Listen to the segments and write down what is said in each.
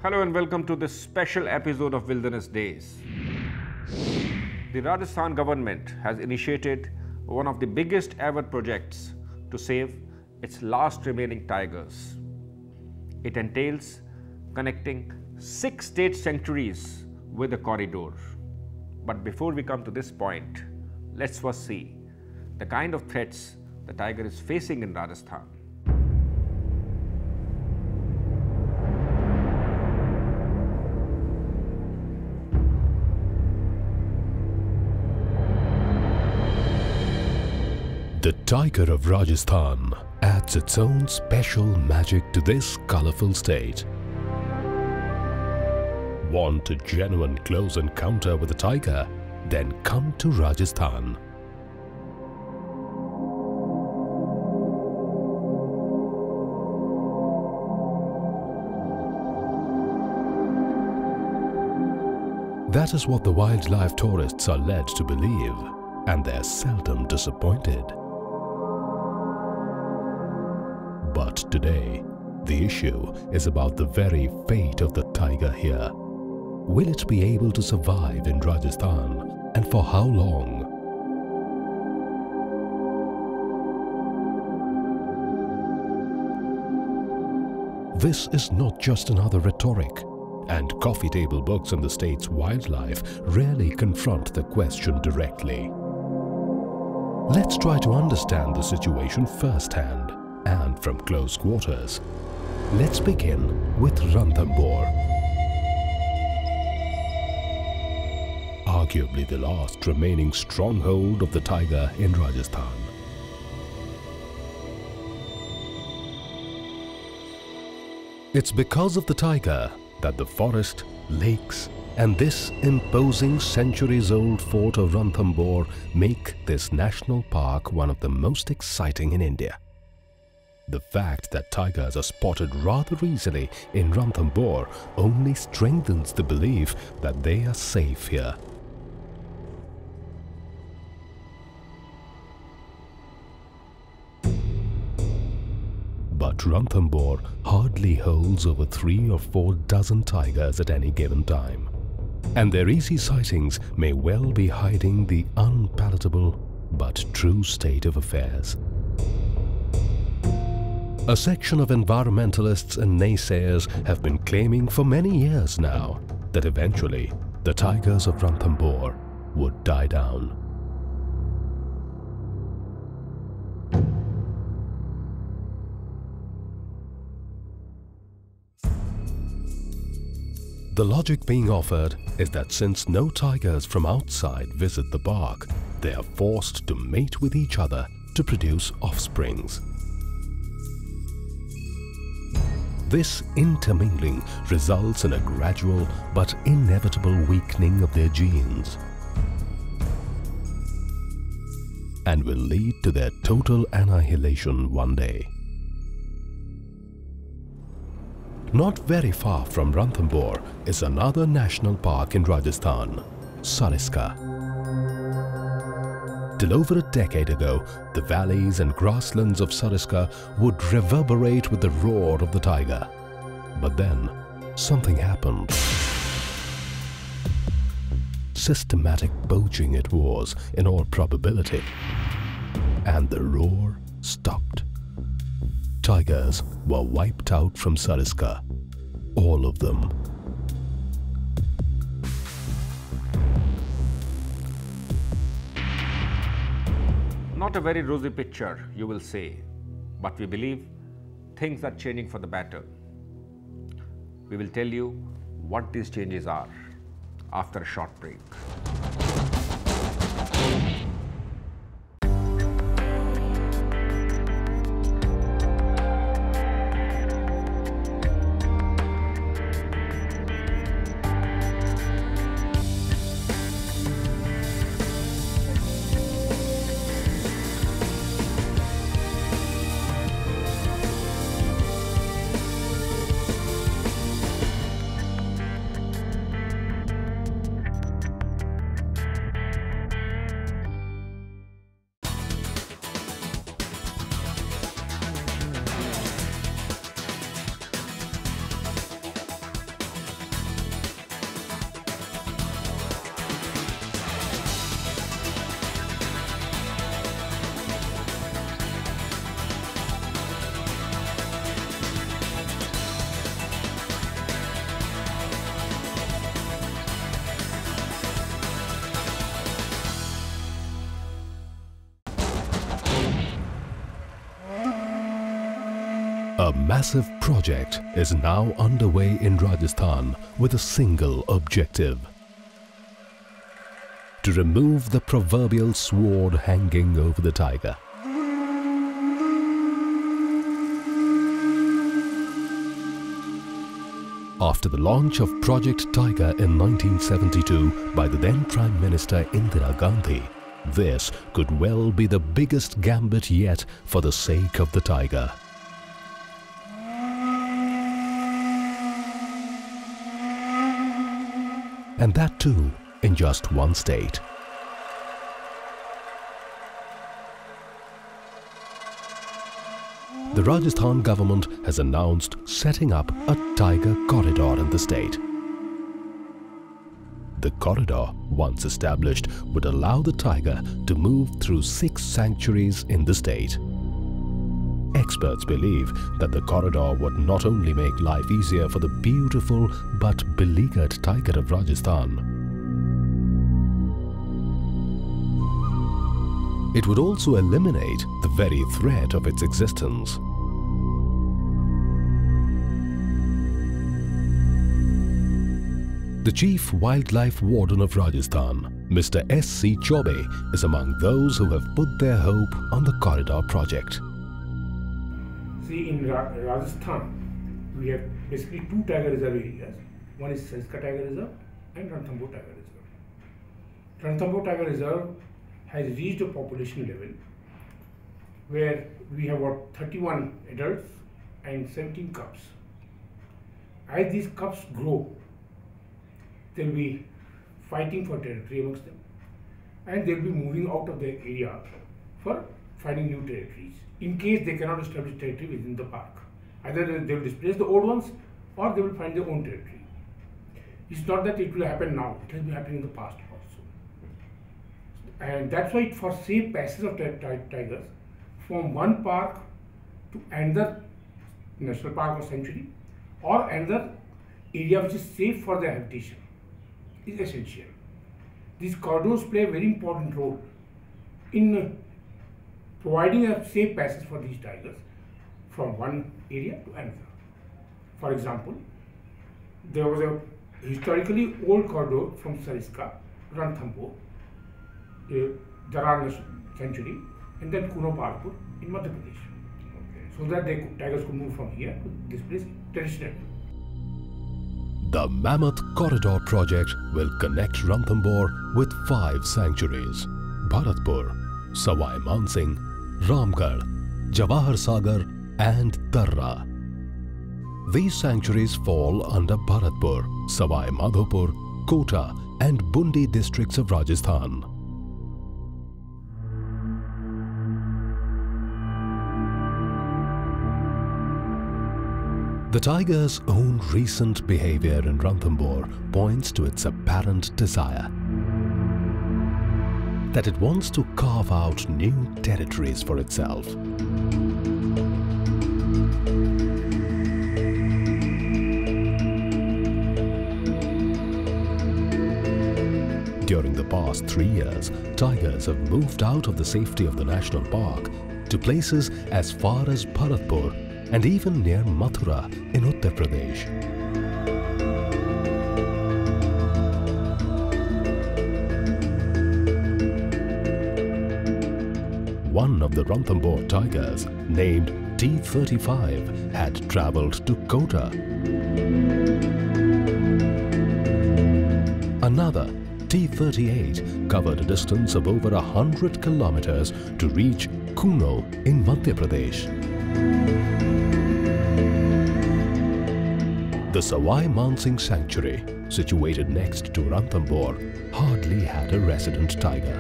Hello and welcome to this special episode of Wilderness Days. The Rajasthan government has initiated one of the biggest ever projects to save its last remaining tigers. It entails connecting 6 state sanctuaries with a corridor. But before we come to this point, let's first see the kind of threats the tiger is facing in Rajasthan. The tiger of Rajasthan adds its own special magic to this colorful state. Want a genuine close encounter with a tiger? Then come to Rajasthan. That is what the wildlife tourists are led to believe, and they're seldom disappointed. But today, the issue is about the very fate of the tiger here. Will it be able to survive in Rajasthan, and for how long? This is not just another rhetoric, and coffee table books on the state's wildlife rarely confront the question directly. Let's try to understand the situation firsthand and from close quarters. Let's begin with Ranthambore. Arguably the last remaining stronghold of the tiger in Rajasthan. It's because of the tiger that the forest, lakes, and this imposing centuries-old fort of Ranthambore make this national park one of the most exciting in India. The fact that tigers are spotted rather easily in Ranthambore only strengthens the belief that they are safe here. But Ranthambore hardly holds over 3 or 4 dozen tigers at any given time. And their easy sightings may well be hiding the unpalatable but true state of affairs. A section of environmentalists and naysayers have been claiming for many years now that eventually the tigers of Ranthambore would die down. The logic being offered is that since no tigers from outside visit the park, they are forced to mate with each other to produce offsprings. This intermingling results in a gradual but inevitable weakening of their genes and will lead to their total annihilation one day. Not very far from Ranthambore is another national park in Rajasthan, Sariska. Till over a decade ago, the valleys and grasslands of Sariska would reverberate with the roar of the tiger. But then, something happened. Systematic poaching it was, in all probability. And the roar stopped. Tigers were wiped out from Sariska. All of them. Not a very rosy picture, you will say, but we believe things are changing for the better. We will tell you what these changes are after a short break. massive project is now underway in Rajasthan with a single objective: to remove the proverbial sword hanging over the tiger. After the launch of Project Tiger in 1972 by the then Prime Minister Indira Gandhi, this could well be the biggest gambit yet for the sake of the tiger. And that too in just one state. The Rajasthan government has announced setting up a tiger corridor in the state. The corridor, once established, would allow the tiger to move through 6 sanctuaries in the state. Experts believe that the corridor would not only make life easier for the beautiful but beleaguered tiger of Rajasthan, it would also eliminate the very threat of its existence. The Chief Wildlife Warden of Rajasthan, Mr. S.C. Chaube, is among those who have put their hope on the corridor project. See, in Rajasthan, we have basically 2 tiger reserve areas. One is Sanska Tiger Reserve and Ranthambore Tiger Reserve. Ranthambore Tiger Reserve has reached a population level where we have about 31 adults and 17 cubs. As these cubs grow, they will be fighting for territory amongst them, and they will be moving out of the area for finding new territories in case they cannot establish territory within the park. Either they will displace the old ones or they will find their own territory. It's not that it will happen now, it has been happening in the past also. And that's why for safe passage of tigers from one park to another national park or sanctuary or another area which is safe for their habitation is essential. These corridors play a very important role in providing a safe passage for these tigers from one area to another. For example, there was a historically old corridor from Sariska, Ranthambore, Doordarshan National Sanctuary, and then Kuno Parpur in Madhya Pradesh. So that tigers could move from here to this place traditionally. The Mammoth Corridor project will connect Ranthambore with 5 sanctuaries: Bharatpur, Sawai Mansingh, Ramgarh, Jawahar Sagar and Darra. These sanctuaries fall under Bharatpur, Sawai Madhopur, Kota and Bundi districts of Rajasthan. The tiger's own recent behavior in Ranthambore points to its apparent desire that it wants to carve out new territories for itself. During the past 3 years, tigers have moved out of the safety of the national park to places as far as Bharatpur and even near Mathura in Uttar Pradesh. One of the Ranthambore tigers, named T35, had travelled to Kota. Another, T38, covered a distance of over 100 kilometers to reach Kuno in Madhya Pradesh. The Sawai Mansingh Sanctuary, situated next to Ranthambore, hardly had a resident tiger.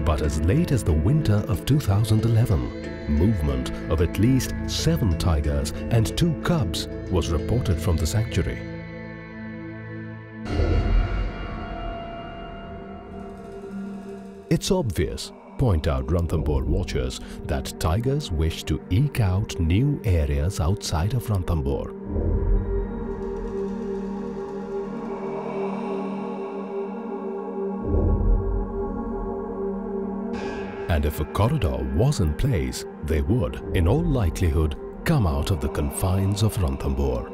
But as late as the winter of 2011, movement of at least 7 tigers and 2 cubs was reported from the sanctuary. It's obvious, point out Ranthambore watchers, that tigers wish to eke out new areas outside of Ranthambore. And if a corridor was in place, they would, in all likelihood, come out of the confines of Ranthambore.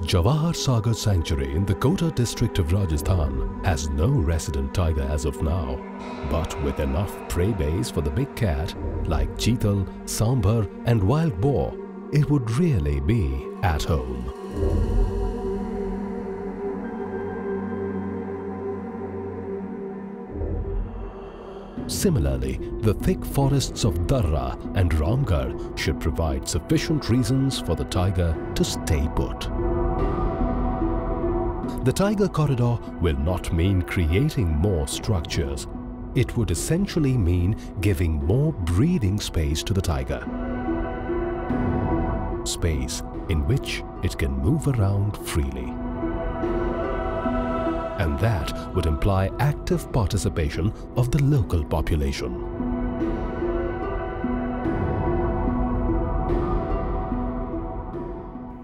Jawahar Sagar Sanctuary in the Kota district of Rajasthan has no resident tiger as of now, but with enough prey base for the big cat like cheetal, sambar and wild boar, it would really be at home. Similarly, the thick forests of Darra and Ramgarh should provide sufficient reasons for the tiger to stay put. The tiger corridor will not mean creating more structures. It would essentially mean giving more breathing space to the tiger. Space in which it can move around freely. And that would imply active participation of the local population.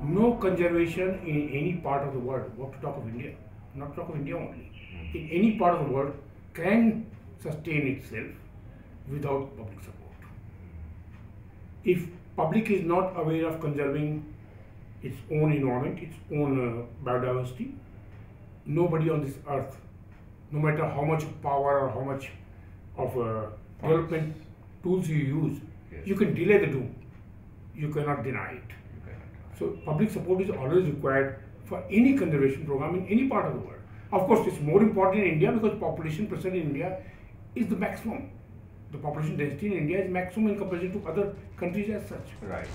No conservation in any part of the world, what to talk of India, not talk of India only, in any part of the world can sustain itself without public support. If public is not aware of conserving its own environment, its own biodiversity, nobody on this earth, no matter how much power or how much of development tools you use, you can delay the doom, you cannot deny it. So public support is always required for any conservation program in any part of the world. Of course, it's more important in India because population percent in India is the maximum. The population density in India is maximum in comparison to other countries as such. Right.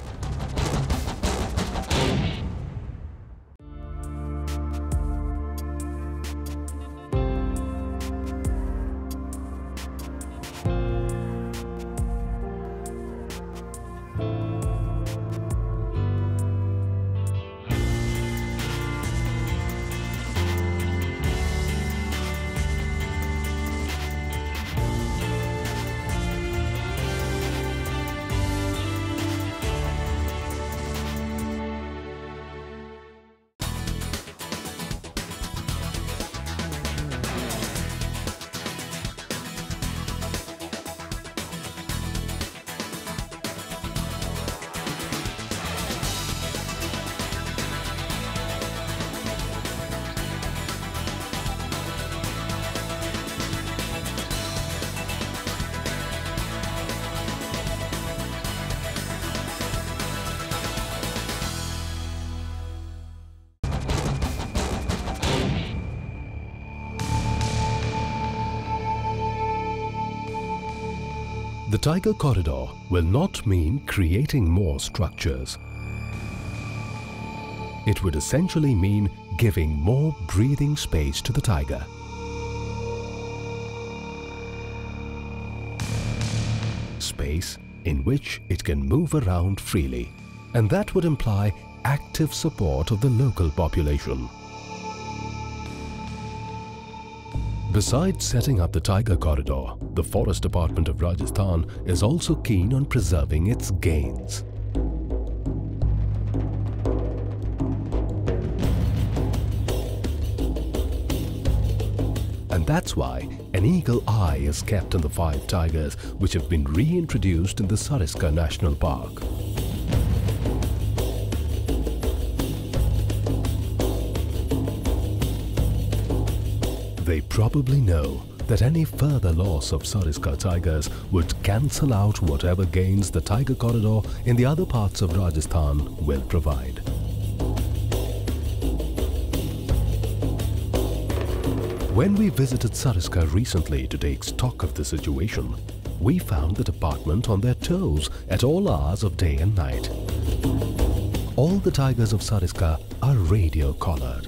The tiger corridor will not mean creating more structures. It would essentially mean giving more breathing space to the tiger. Space in which it can move around freely, and that would imply active support of the local population. Besides setting up the tiger corridor, the Forest Department of Rajasthan is also keen on preserving its gains. And that's why an eagle eye is kept on the 5 tigers which have been reintroduced in the RAHEJA National Park. They probably know that any further loss of RAHEJA tigers would cancel out whatever gains the tiger corridor in the other parts of Rajasthan will provide. When we visited RAHEJA recently to take stock of the situation, we found the department on their toes at all hours of day and night. All the tigers of RAHEJA are radio collared.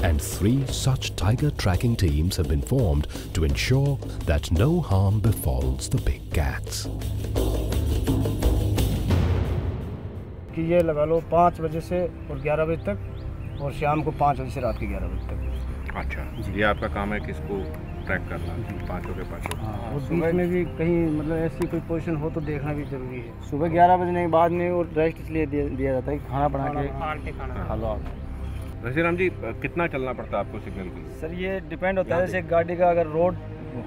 And 3 such tiger tracking teams have been formed to ensure that no harm befalls the big cats. कि ये लगा लो 5 बजे से और 11 बजे तक और शाम को 5 बजे से रात के 11 बजे तक। अच्छा, ये आपका काम है किसको ट्रैक करना पाँचों के पाँचों। हाँ, और बीच में भी कहीं मतलब ऐसी कोई पोजीशन हो तो देखना भी जरूरी है। सुबह 11 बजने के बाद में वो रेस्ट इसलिए दिया जाता है कि खाना बना के खा लो आप। रशीराम जी, कितना चलना पड़ता है आपको सिग्नल के लिए? सर ये डिपेंड होता है, जैसे गाड़ी का अगर रोड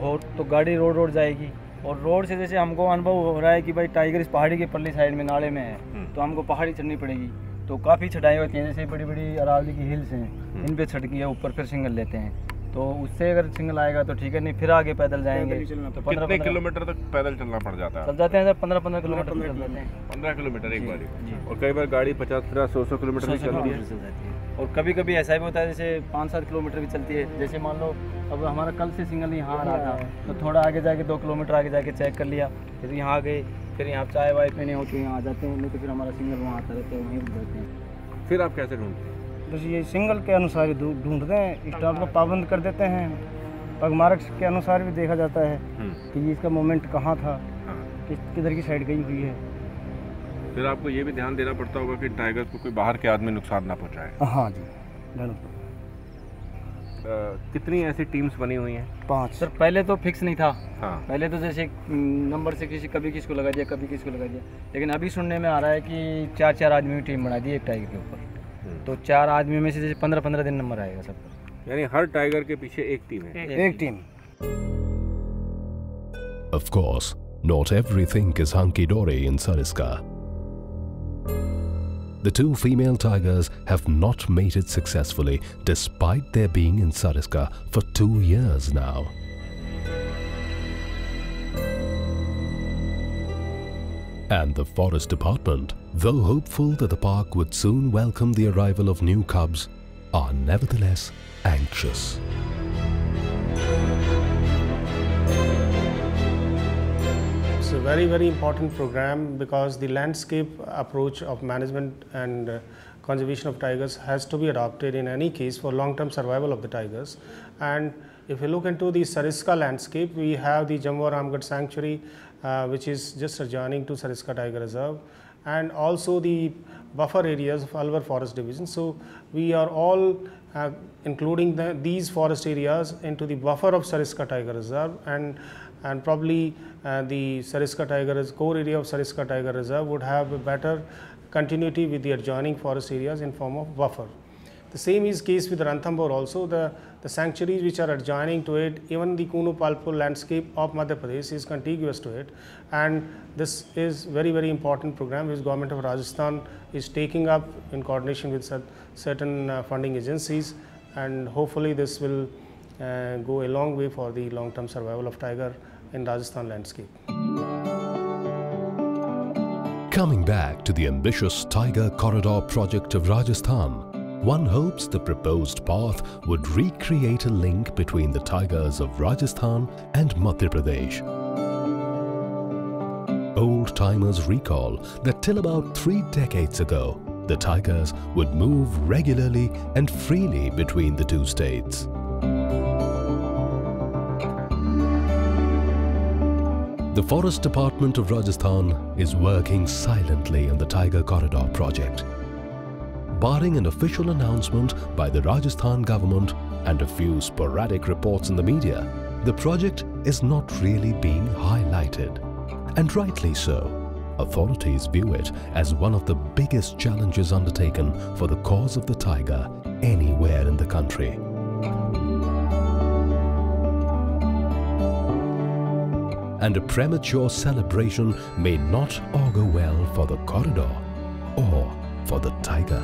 हो तो गाड़ी रोड जाएगी, और रोड से जैसे हमको अनुभव हो रहा है कि भाई टाइगर इस पहाड़ी के परली साइड में नाले में है, तो हमको पहाड़ी चढ़नी पड़ेगी, तो काफ़ी चढ़ाई होती हैं। जैसे बड़ी बड़ी अरावली की हिल्स हैं, इन पे चढ़ के ऊपर फिर सिंगल लेते हैं, तो उससे अगर सिंगल आएगा तो ठीक है, नहीं फिर आगे पैदल जाएंगे तो 15 किलोमीटर तक पैदल चलना पड़ जाता है? चल जाते हैं सर, 15 किलोमीटर चल जाते हैं। 15 किलोमीटर एक बार? और कई बार गाड़ी 50-100 किलोमीटर भी चलती है। और कभी कभी ऐसा भी होता है जैसे 5-7 किलोमीटर भी चलती है। जैसे मान लो अब हमारा कल से सिंगल यहाँ आ रहा था, तो थोड़ा आगे जाके 2 किलोमीटर आगे जाके चेक कर लिया, फिर यहाँ आ गए, फिर यहाँ चाय वाय पीने हो तो यहाँ आ जाते हैं, नहीं तो फिर हमारा सिंगल वहाँ आता रहता है, वहीं रुक जाते हैं। फिर आप कैसे ढूंढते हैं? बस ये सिंगल के अनुसार ही ढूंढते हैं, स्टॉप को पाबंद कर देते हैं, पगमार्ग के अनुसार भी देखा जाता है कि इसका मोमेंट कहाँ था, किधर की साइड गई हुई है। फिर आपको ये भी ध्यान देना पड़ता होगा कि टाइगर को कोई बाहर के आदमी नुकसान ना पहुँचाए। हाँ जी, कितनी ऐसी टीम्स बनी हुई हैं? 5 सर। पहले तो फिक्स नहीं था। हाँ। पहले तो जैसे नंबर से कभी किसको लगा दिया, कभी किसको लगा दिया, लेकिन अभी सुनने में आ रहा है कि 4-4 आदमी की टीम बना दी एक टाइगर के ऊपर, तो 4 आदमी में से जैसे 15-15 दिन नंबर आएगा सबका। यानी हर टाइगर के पीछे एक टीम है? एक team. Of course, not everything is hunky-dory in Sariska. The 2 female tigers have not mated successfully despite their being in Sariska for 2 years now. And the Forest Department, though hopeful that the park would soon welcome the arrival of new cubs, are nevertheless anxious. It's a very, very important program because the landscape approach of management and conservation of tigers has to be adopted in any case for long-term survival of the tigers. And if you look into the Sariska landscape, we have the Jammu Ramgarh Sanctuary, which is just adjoining to Sariska Tiger Reserve, and also the buffer areas of Alwar Forest Division. So we are all including these forest areas into the buffer of Sariska Tiger Reserve, and probably the Sariska Tiger core area of Sariska Tiger Reserve would have a better continuity with the adjoining forest areas in form of buffer. The same is case with Ranthambore also. The sanctuaries which are adjoining to it, even the Kuno Palpur landscape of Madhya Pradesh is contiguous to it, and this is very, very important program which government of Rajasthan is taking up in coordination with certain funding agencies, and hopefully this will go a long way for the long-term survival of tiger in Rajasthan landscape. Coming back to the ambitious Tiger Corridor project of Rajasthan, one hopes the proposed path would recreate a link between the tigers of Rajasthan and Madhya Pradesh. Old-timers recall that till about 3 decades ago, the tigers would move regularly and freely between the 2 states. The Forest Department of Rajasthan is working silently on the Tiger Corridor project. Barring an official announcement by the Rajasthan government and a few sporadic reports in the media, the project is not really being highlighted. And rightly so. Authorities view it as one of the biggest challenges undertaken for the cause of the tiger anywhere in the country. And a premature celebration may not augur well for the corridor or for the tiger.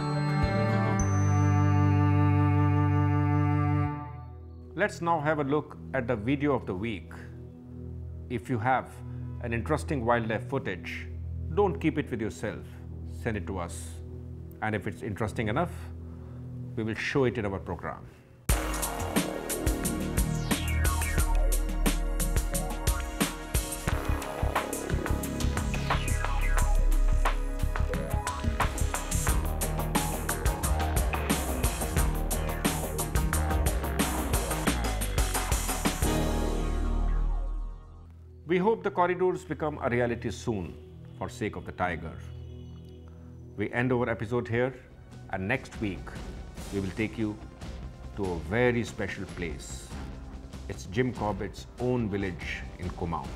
Let's now have a look at the video of the week. If you have an interesting wildlife footage, don't keep it with yourself. Send it to us. And if it's interesting enough, we will show it in our program. We hope the corridors become a reality soon for sake of the tiger. We end our episode here, and next week we will take you to a very special place, It's Jim Corbett's own village in Kumaon.